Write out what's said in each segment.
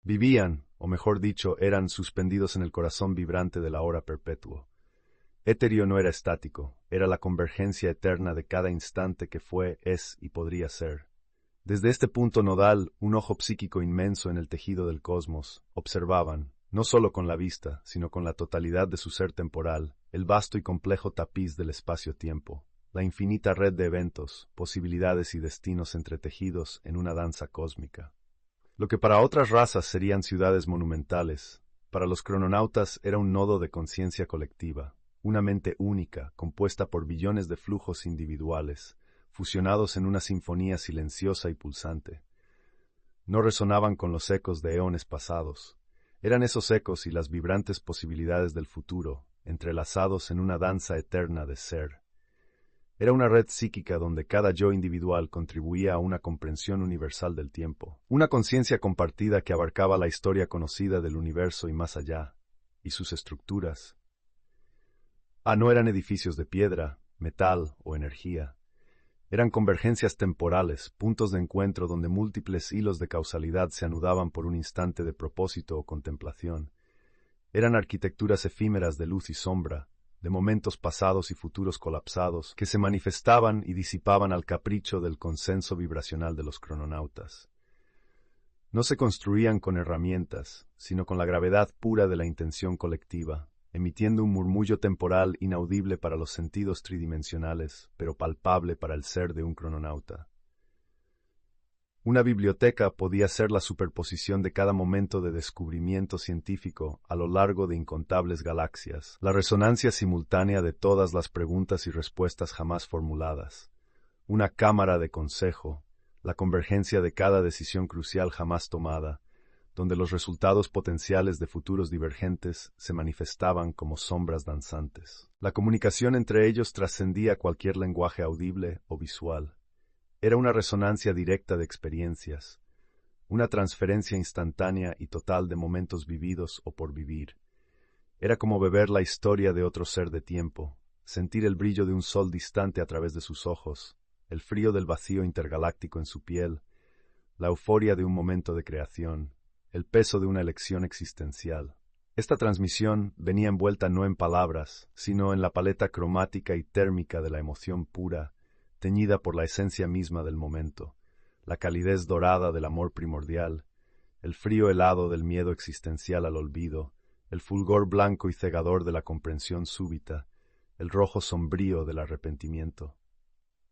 Vivían, o mejor dicho, eran suspendidos en el corazón vibrante de la hora perpetuo. Éterio no era estático, era la convergencia eterna de cada instante que fue, es y podría ser. Desde este punto nodal, un ojo psíquico inmenso en el tejido del cosmos, observaban, no solo con la vista, sino con la totalidad de su ser temporal, el vasto y complejo tapiz del espacio-tiempo, la infinita red de eventos, posibilidades y destinos entretejidos en una danza cósmica. Lo que para otras razas serían ciudades monumentales, para los crononautas era un nodo de conciencia colectiva, una mente única, compuesta por billones de flujos individuales, fusionados en una sinfonía silenciosa y pulsante. No resonaban con los ecos de eones pasados. Eran esos ecos y las vibrantes posibilidades del futuro, entrelazados en una danza eterna de ser. Era una red psíquica donde cada yo individual contribuía a una comprensión universal del tiempo, una conciencia compartida que abarcaba la historia conocida del universo y más allá, y sus estructuras. No eran edificios de piedra, metal o energía. Eran convergencias temporales, puntos de encuentro donde múltiples hilos de causalidad se anudaban por un instante de propósito o contemplación. Eran arquitecturas efímeras de luz y sombra, de momentos pasados y futuros colapsados, que se manifestaban y disipaban al capricho del consenso vibracional de los crononautas. No se construían con herramientas, sino con la gravedad pura de la intención colectiva, emitiendo un murmullo temporal inaudible para los sentidos tridimensionales, pero palpable para el ser de un crononauta. Una biblioteca podía ser la superposición de cada momento de descubrimiento científico a lo largo de incontables galaxias, la resonancia simultánea de todas las preguntas y respuestas jamás formuladas, una cámara de consejo, la convergencia de cada decisión crucial jamás tomada, donde los resultados potenciales de futuros divergentes se manifestaban como sombras danzantes. La comunicación entre ellos trascendía cualquier lenguaje audible o visual. Era una resonancia directa de experiencias, una transferencia instantánea y total de momentos vividos o por vivir. Era como beber la historia de otro ser de tiempo, sentir el brillo de un sol distante a través de sus ojos, el frío del vacío intergaláctico en su piel, la euforia de un momento de creación, el peso de una elección existencial. Esta transmisión venía envuelta no en palabras, sino en la paleta cromática y térmica de la emoción pura, teñida por la esencia misma del momento, la calidez dorada del amor primordial, el frío helado del miedo existencial al olvido, el fulgor blanco y cegador de la comprensión súbita, el rojo sombrío del arrepentimiento.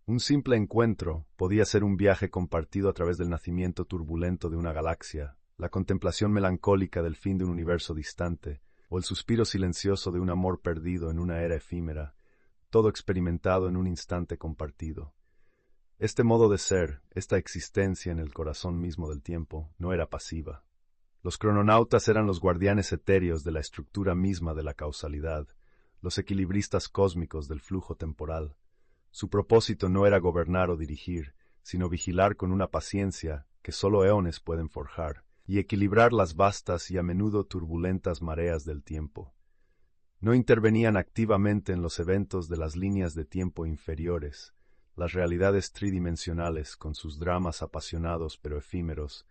Un simple encuentro podía ser un viaje compartido a través del nacimiento turbulento de una galaxia, la contemplación melancólica del fin de un universo distante, o el suspiro silencioso de un amor perdido en una era efímera, todo experimentado en un instante compartido. Este modo de ser, esta existencia en el corazón mismo del tiempo, no era pasiva. Los crononautas eran los guardianes etéreos de la estructura misma de la causalidad, los equilibristas cósmicos del flujo temporal. Su propósito no era gobernar o dirigir, sino vigilar con una paciencia que solo eones pueden forjar, y equilibrar las vastas y a menudo turbulentas mareas del tiempo. No intervenían activamente en los eventos de las líneas de tiempo inferiores, las realidades tridimensionales con sus dramas apasionados pero efímeros,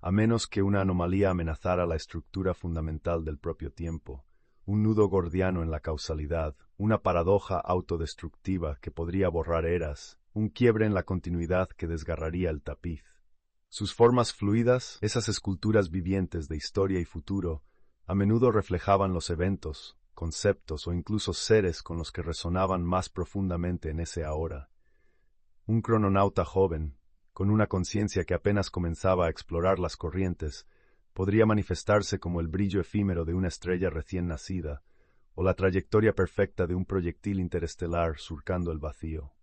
a menos que una anomalía amenazara la estructura fundamental del propio tiempo, un nudo gordiano en la causalidad, una paradoja autodestructiva que podría borrar eras, un quiebre en la continuidad que desgarraría el tapiz. Sus formas fluidas, esas esculturas vivientes de historia y futuro, a menudo reflejaban los eventos, conceptos o incluso seres con los que resonaban más profundamente en ese ahora. Un crononauta joven, con una conciencia que apenas comenzaba a explorar las corrientes, podría manifestarse como el brillo efímero de una estrella recién nacida, o la trayectoria perfecta de un proyectil interestelar surcando el vacío.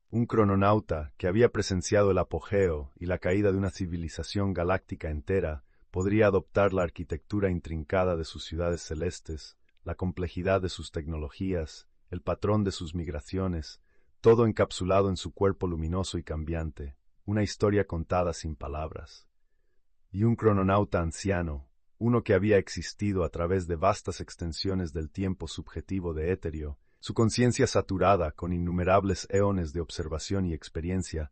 Un crononauta que había presenciado el apogeo y la caída de una civilización galáctica entera podría adoptar la arquitectura intrincada de sus ciudades celestes, la complejidad de sus tecnologías, el patrón de sus migraciones, todo encapsulado en su cuerpo luminoso y cambiante, una historia contada sin palabras. Y un crononauta anciano, uno que había existido a través de vastas extensiones del tiempo subjetivo de Éterio, su conciencia saturada con innumerables eones de observación y experiencia,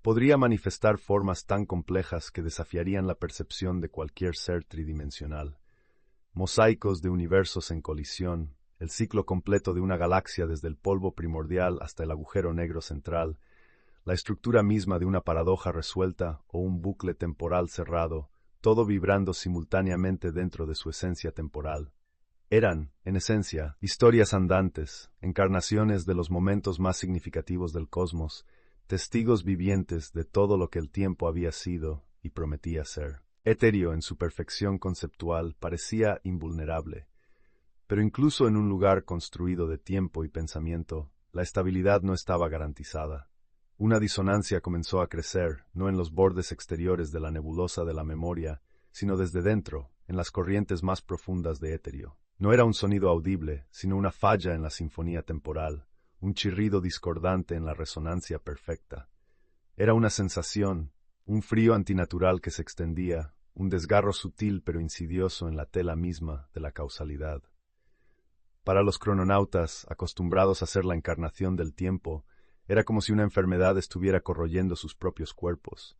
podría manifestar formas tan complejas que desafiarían la percepción de cualquier ser tridimensional. Mosaicos de universos en colisión, el ciclo completo de una galaxia desde el polvo primordial hasta el agujero negro central, la estructura misma de una paradoja resuelta o un bucle temporal cerrado, todo vibrando simultáneamente dentro de su esencia temporal. Eran, en esencia, historias andantes, encarnaciones de los momentos más significativos del cosmos, testigos vivientes de todo lo que el tiempo había sido y prometía ser. Etéreo en su perfección conceptual parecía invulnerable, pero incluso en un lugar construido de tiempo y pensamiento, la estabilidad no estaba garantizada. Una disonancia comenzó a crecer, no en los bordes exteriores de la nebulosa de la memoria, sino desde dentro, en las corrientes más profundas de Etéreo. No era un sonido audible, sino una falla en la sinfonía temporal, un chirrido discordante en la resonancia perfecta. Era una sensación, un frío antinatural que se extendía, un desgarro sutil pero insidioso en la tela misma de la causalidad. Para los crononautas, acostumbrados a ser la encarnación del tiempo, era como si una enfermedad estuviera corroyendo sus propios cuerpos.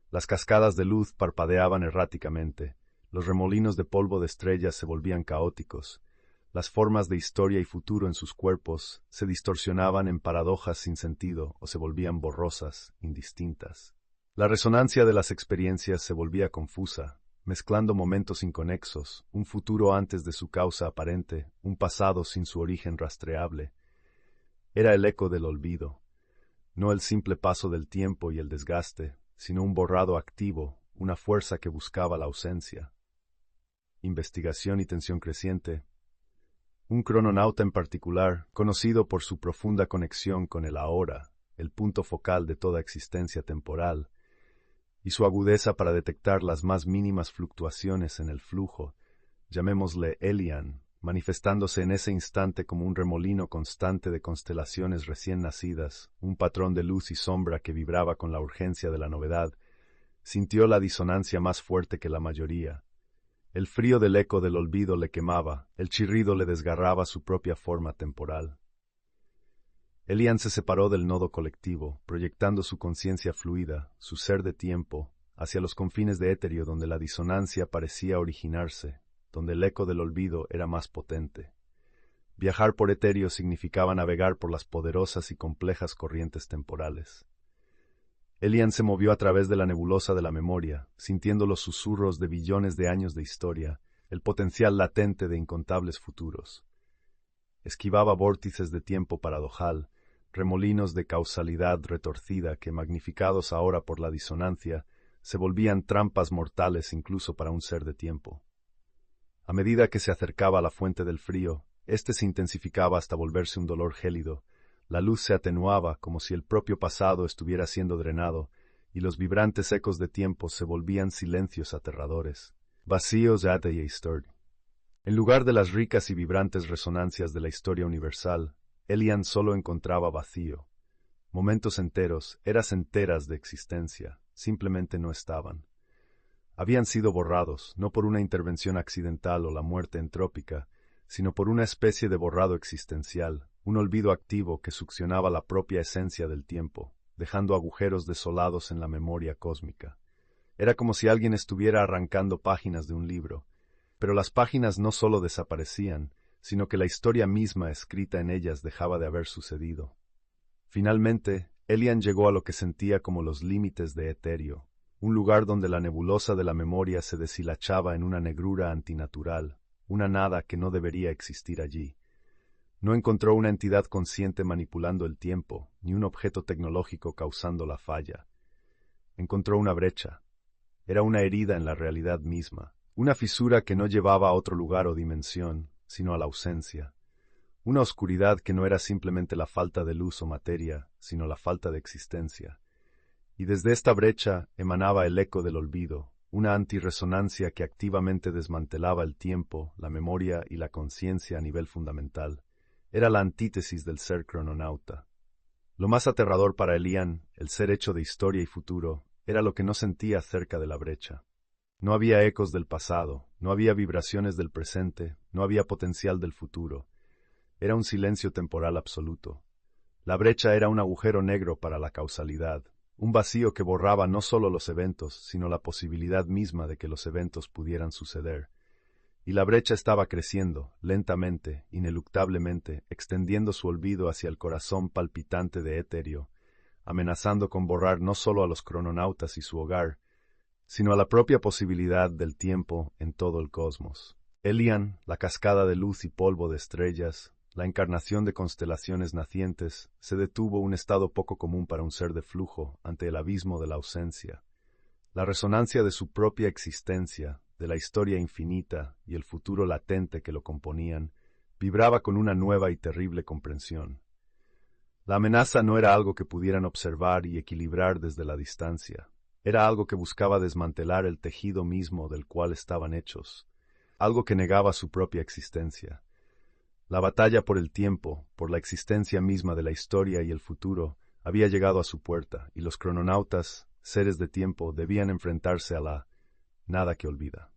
Las cascadas de luz parpadeaban erráticamente, los remolinos de polvo de estrellas se volvían caóticos, las formas de historia y futuro en sus cuerpos se distorsionaban en paradojas sin sentido o se volvían borrosas, indistintas. La resonancia de las experiencias se volvía confusa, mezclando momentos inconexos, un futuro antes de su causa aparente, un pasado sin su origen rastreable. Era el eco del olvido, no el simple paso del tiempo y el desgaste, sino un borrado activo, una fuerza que buscaba la ausencia. Investigación y tensión creciente. Un crononauta en particular, conocido por su profunda conexión con el ahora, el punto focal de toda existencia temporal, y su agudeza para detectar las más mínimas fluctuaciones en el flujo, llamémosle Elian, manifestándose en ese instante como un remolino constante de constelaciones recién nacidas, un patrón de luz y sombra que vibraba con la urgencia de la novedad, sintió la disonancia más fuerte que la mayoría. El frío del eco del olvido le quemaba, el chirrido le desgarraba su propia forma temporal. Elian se separó del nodo colectivo, proyectando su conciencia fluida, su ser de tiempo, hacia los confines de Etéreo donde la disonancia parecía originarse, donde el eco del olvido era más potente. Viajar por Etéreo significaba navegar por las poderosas y complejas corrientes temporales. Elian se movió a través de la nebulosa de la memoria, sintiendo los susurros de billones de años de historia, el potencial latente de incontables futuros. Esquivaba vórtices de tiempo paradojal, remolinos de causalidad retorcida que, magnificados ahora por la disonancia, se volvían trampas mortales incluso para un ser de tiempo. A medida que se acercaba a la fuente del frío, éste se intensificaba hasta volverse un dolor gélido. La luz se atenuaba como si el propio pasado estuviera siendo drenado, y los vibrantes ecos de tiempo se volvían silencios aterradores, vacíos de historia. En lugar de las ricas y vibrantes resonancias de la historia universal, Elian solo encontraba vacío. Momentos enteros, eras enteras de existencia, simplemente no estaban. Habían sido borrados, no por una intervención accidental o la muerte entrópica, sino por una especie de borrado existencial, un olvido activo que succionaba la propia esencia del tiempo, dejando agujeros desolados en la memoria cósmica. Era como si alguien estuviera arrancando páginas de un libro, pero las páginas no solo desaparecían, sino que la historia misma escrita en ellas dejaba de haber sucedido. Finalmente, Elian llegó a lo que sentía como los límites de Etéreo, un lugar donde la nebulosa de la memoria se deshilachaba en una negrura antinatural, una nada que no debería existir allí. No encontró una entidad consciente manipulando el tiempo, ni un objeto tecnológico causando la falla. Encontró una brecha. Era una herida en la realidad misma, una fisura que no llevaba a otro lugar o dimensión, sino a la ausencia. Una oscuridad que no era simplemente la falta de luz o materia, sino la falta de existencia. Y desde esta brecha emanaba el eco del olvido, una antirresonancia que activamente desmantelaba el tiempo, la memoria y la conciencia a nivel fundamental. Era la antítesis del ser crononauta. Lo más aterrador para Elian, el ser hecho de historia y futuro, era lo que no sentía cerca de la brecha. No había ecos del pasado, no había vibraciones del presente, no había potencial del futuro. Era un silencio temporal absoluto. La brecha era un agujero negro para la causalidad, un vacío que borraba no solo los eventos, sino la posibilidad misma de que los eventos pudieran suceder. Y la brecha estaba creciendo, lentamente, ineluctablemente, extendiendo su olvido hacia el corazón palpitante de Eterio, amenazando con borrar no solo a los crononautas y su hogar, sino a la propia posibilidad del tiempo en todo el cosmos. Elian, la cascada de luz y polvo de estrellas, la encarnación de constelaciones nacientes, se detuvo un estado poco común para un ser de flujo ante el abismo de la ausencia. La resonancia de su propia existencia, de la historia infinita y el futuro latente que lo componían, vibraba con una nueva y terrible comprensión. La amenaza no era algo que pudieran observar y equilibrar desde la distancia. Era algo que buscaba desmantelar el tejido mismo del cual estaban hechos, algo que negaba su propia existencia. La batalla por el tiempo, por la existencia misma de la historia y el futuro, había llegado a su puerta, y los crononautas, seres de tiempo, debían enfrentarse a la nada que olvida.